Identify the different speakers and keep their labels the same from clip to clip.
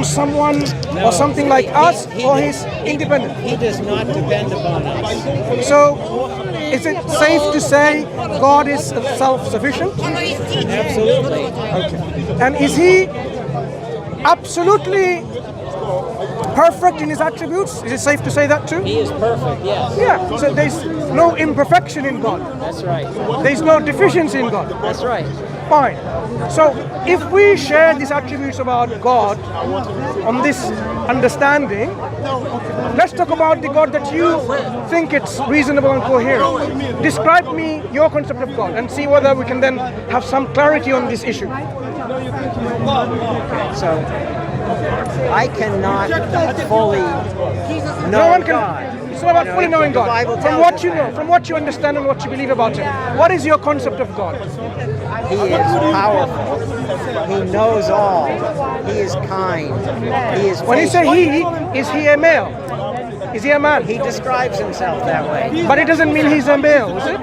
Speaker 1: someone or something like us, or he's independent?
Speaker 2: He does not depend upon us.
Speaker 1: So, is it safe to say God is self-sufficient?
Speaker 2: Absolutely.
Speaker 1: Okay. And is he absolutely perfect in his attributes? Is it safe to say that too?
Speaker 2: He is perfect, yes.
Speaker 1: Yeah, so there's no imperfection in God.
Speaker 2: That's right.
Speaker 1: There's no deficiency in God.
Speaker 2: That's right.
Speaker 1: Fine. So if we share these attributes about God on this understanding, let's talk about the God that you think it's reasonable and coherent. Describe me your concept of God and see whether we can then have some clarity on this issue.
Speaker 2: So, I cannot fully know
Speaker 1: No one can.
Speaker 2: God.
Speaker 1: It's not about fully knowing
Speaker 2: the
Speaker 1: God.
Speaker 2: Bible
Speaker 1: From
Speaker 2: tells
Speaker 1: what
Speaker 2: us
Speaker 1: you know,
Speaker 2: that.
Speaker 1: from what you understand and what you believe about Him, what is your concept of God?
Speaker 2: He is powerful. He knows all. He is kind. He is
Speaker 1: When you say
Speaker 2: patient.
Speaker 1: He, is He a male? Is He a man?
Speaker 2: He describes himself that way.
Speaker 1: But it doesn't mean He's a male, is it?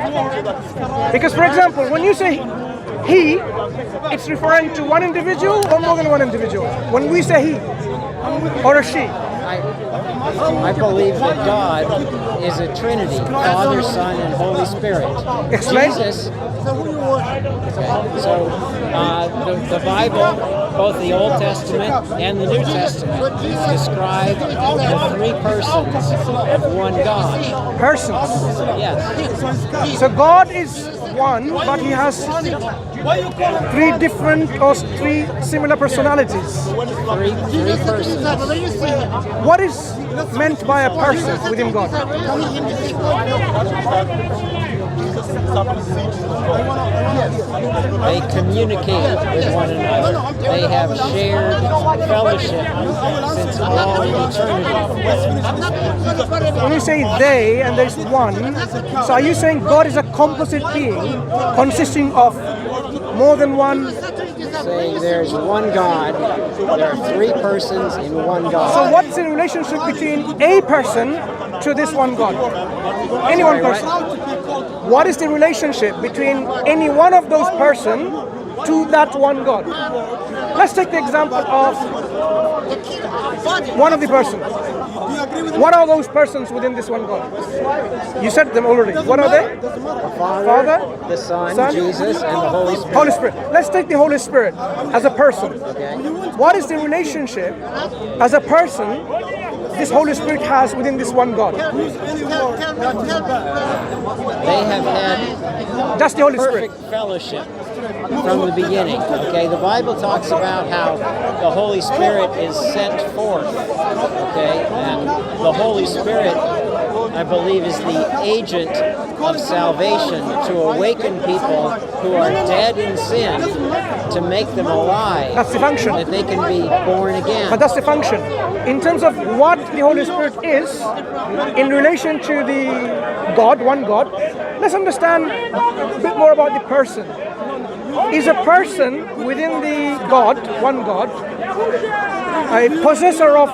Speaker 1: Because, for example, when you say He, it's referring to one individual or more than one individual. When we say He or a she,
Speaker 2: I believe that God is a Trinity, Father, Son, and Holy Spirit.
Speaker 1: Explain.
Speaker 2: Jesus. So the Bible, both the Old Testament and the New Testament, describe the three persons of one God.
Speaker 1: persons.
Speaker 2: Yes.
Speaker 1: So God is one, but He has three different or three similar personalities.
Speaker 2: Three persons.
Speaker 1: What is meant by a person within God?
Speaker 2: They communicate with one another. They have shared fellowship since all eternity.
Speaker 1: When you say they and there's one, so are you saying God is a composite being consisting of more than one?
Speaker 2: Saying there's one God, there are three persons in one God.
Speaker 1: So what's the relationship between a person to this one God? Any one person. What is the relationship between any one of those persons to that one God? Let's take the example of one of the persons. What are those persons within this one God? You said them already. What are they?
Speaker 2: The Father, the Son, Jesus, and the Holy Spirit.
Speaker 1: Holy Spirit. Let's take the Holy Spirit as a person.
Speaker 2: Okay.
Speaker 1: What is the relationship as a person this Holy Spirit has within this one God?
Speaker 2: They have had
Speaker 1: Just the Holy Spirit.
Speaker 2: perfect fellowship from the beginning. Okay, the Bible talks about how the Holy Spirit is sent forth. Okay, and the Holy Spirit, I believe, is the agent of salvation to awaken people who are dead in sin, to make them alive.
Speaker 1: That's the function.
Speaker 2: That they can be born again.
Speaker 1: But that's the function. In terms of what the Holy Spirit is in relation to the God, one God, let's understand a bit more about the person. Is a person within the God, one God, a possessor of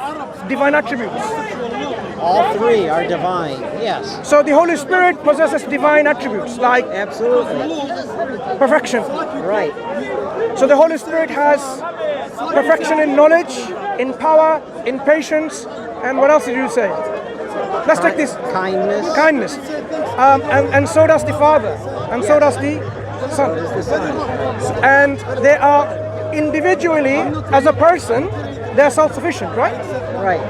Speaker 1: divine attributes?
Speaker 2: All three are divine, yes.
Speaker 1: So the Holy Spirit possesses divine attributes like
Speaker 2: Absolutely.
Speaker 1: perfection.
Speaker 2: Right.
Speaker 1: So the Holy Spirit has perfection in knowledge, in power, in patience, and what else did you say? Let's take this.
Speaker 2: Kindness.
Speaker 1: Kindness. And so does the Father, and so does the Son. And they are individually, as a person, they are self-sufficient, right?
Speaker 2: Right.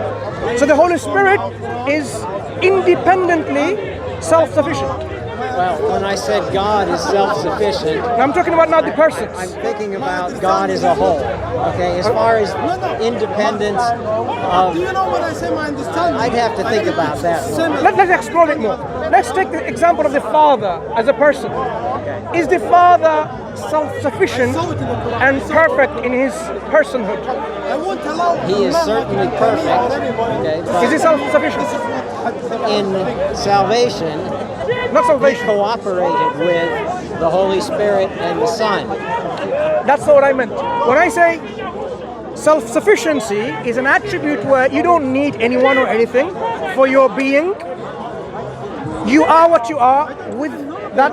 Speaker 1: So the Holy Spirit is independently self-sufficient.
Speaker 2: Well, when I said God is self-sufficient,
Speaker 1: I'm talking about now the persons.
Speaker 2: I'm thinking about God as a whole. Okay, as far as independence of, I'd have to think about that more.
Speaker 1: Let's explore it more. Let's take the example of the Father as a person. Is the Father self-sufficient and perfect in His personhood?
Speaker 2: He is certainly perfect. Okay,
Speaker 1: Is He
Speaker 2: but
Speaker 1: self-sufficient?
Speaker 2: in salvation,
Speaker 1: Not
Speaker 2: He
Speaker 1: salvation.
Speaker 2: cooperated with the Holy Spirit and the Son.
Speaker 1: That's not what I meant. When I say self-sufficiency is an attribute where you don't need anyone or anything for your being. You are what you are with that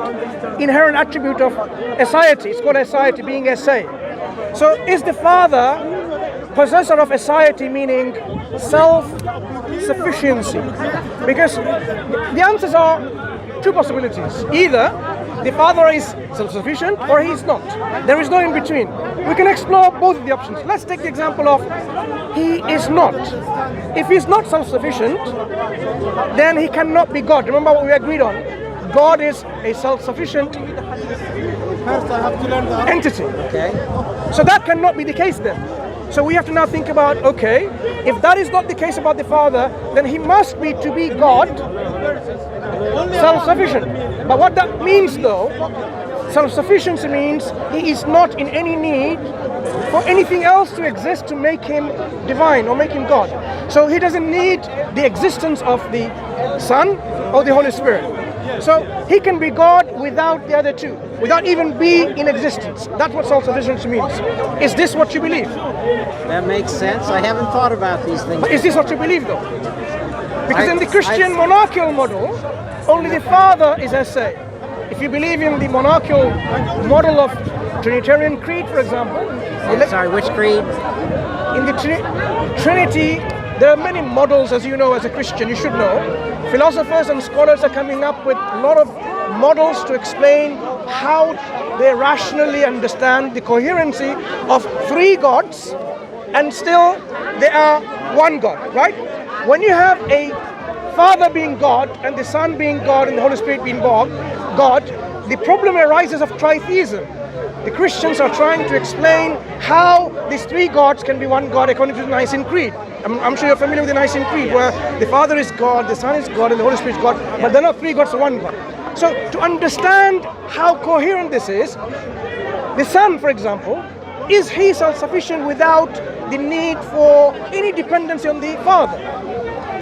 Speaker 1: inherent attribute of aseity. It's called aseity, being ase. So is the Father possessor of aseity, meaning self-sufficiency. Because the answers are two possibilities. Either the Father is self-sufficient or he is not. There is no in between. We can explore both of the options. Let's take the example of he is not. If he is not self-sufficient, then he cannot be God. Remember what we agreed on. God is a self-sufficient entity.
Speaker 2: Okay.
Speaker 1: So that cannot be the case then. So we have to now think about, okay, if that is not the case about the Father, then he must be, to be God, self-sufficient. But what that means though, self-sufficiency means he is not in any need for anything else to exist to make him divine or make him God. So he doesn't need the existence of the Son or the Holy Spirit. So he can be God without the other two, without even being in existence. That's what self-sufficiency means. Is this what you believe?
Speaker 2: That makes sense. I haven't thought about these things.
Speaker 1: But is this what you believe though? Because in the Christian monarchical model, only the Father is esse. If you believe in the monarchical model of Trinitarian Creed, for example.
Speaker 2: Sorry, which creed?
Speaker 1: In the Trinity, there are many models, as you know, as a Christian, you should know. Philosophers and scholars are coming up with a lot of models to explain how they rationally understand the coherency of three gods, and still they are one God, right? When you have a Father being God, and the Son being God, and the Holy Spirit being God, the problem arises of tritheism. The Christians are trying to explain how these three gods can be one God according to the Nicene Creed. I'm sure you're familiar with the Nicene Creed, where the Father is God, the Son is God, and the Holy Spirit is God, but they're not three gods, one God. So to understand how coherent this is, the Son, for example, is he self-sufficient without the need for any dependency on the Father?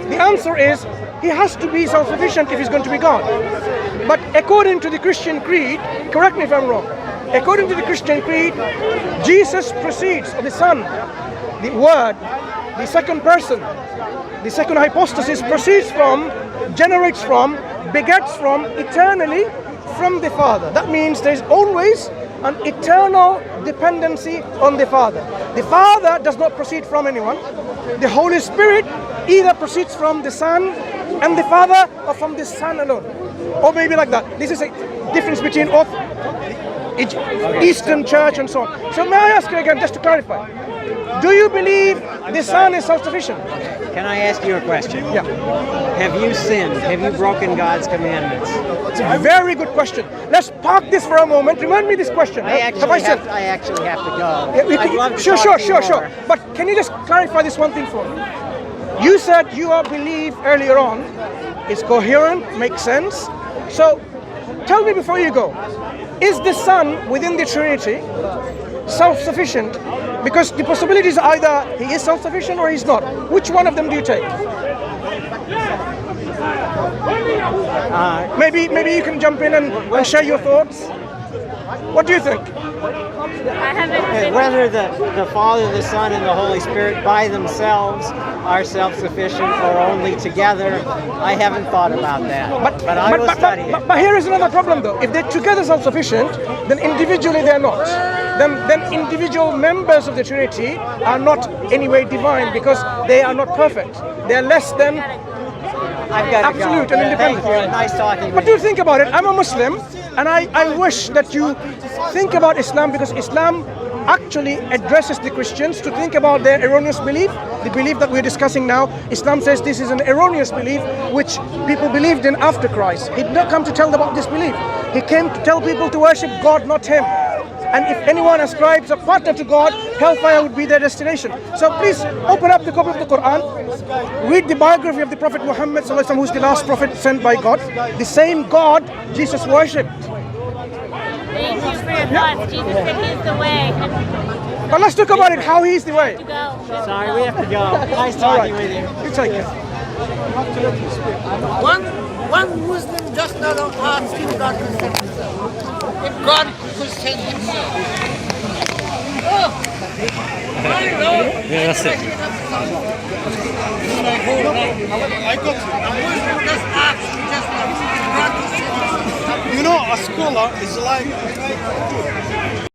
Speaker 1: The answer is he has to be self-sufficient if he's going to be God. But according to the Christian Creed, correct me if I'm wrong, according to the Christian Creed, Jesus proceeds, or the Son, the Word, the second person, the second hypostasis proceeds from, generates from, begets from, eternally from the Father. That means there's always an eternal dependency on the Father. The Father does not proceed from anyone. The Holy Spirit either proceeds from the Son and the Father, or from the Son alone. Or maybe like that. This is a difference between Eastern Church and so on. So may I ask you again, just to clarify, do you believe the Son is self-sufficient?
Speaker 2: Can I ask you a question?
Speaker 1: Yeah.
Speaker 2: Have you sinned? Have you broken God's commandments?
Speaker 1: It's a very good question. Let's park this for a moment. Remind me this question.
Speaker 2: I actually have to go.
Speaker 1: Yeah,
Speaker 2: I'd love to
Speaker 1: sure.
Speaker 2: talk to you more.
Speaker 1: But can you just clarify this one thing for me? You said your belief earlier on is coherent, makes sense. So tell me before you go, is the Son within the Trinity self-sufficient? Because the possibilities are either he is self-sufficient or he's not. Which one of them do you take? Maybe you can jump in and share your thoughts. What do you think?
Speaker 2: Whether the Father, the Son, and the Holy Spirit by themselves are self-sufficient or only together, I haven't thought about that. But I will study it.
Speaker 1: But here is another problem though. If they're together self-sufficient, then individually they're not. Then individual members of the Trinity are not anyway divine, because they are not perfect. They are less than absolute and independent.
Speaker 2: Nice talking with you.
Speaker 1: But do think about it. I'm a Muslim, and I wish that you think about Islam, because Islam actually addresses the Christians to think about their erroneous belief, the belief that we're discussing now. Islam says this is an erroneous belief which people believed in after Christ. He did not come to tell them about this belief. He came to tell people to worship God, not him. And if anyone ascribes a partner to God, hellfire would be their destination. So please open up the copy of the Quran, read the biography of the Prophet Muhammad ﷺ, who's the last prophet sent by God. The same God Jesus worshipped.
Speaker 3: Thank you for your thoughts. Jesus said he's the way.
Speaker 1: But let's talk about it, how he's the way.
Speaker 2: Sorry, we have to go. Nice talking with you.
Speaker 1: You take it.
Speaker 4: One Muslim just not asking God to send himself. If God could send himself. Oh!
Speaker 2: Yeah, that's it.
Speaker 4: I got you. A Muslim just asking God to send himself.
Speaker 5: You know, a scholar is like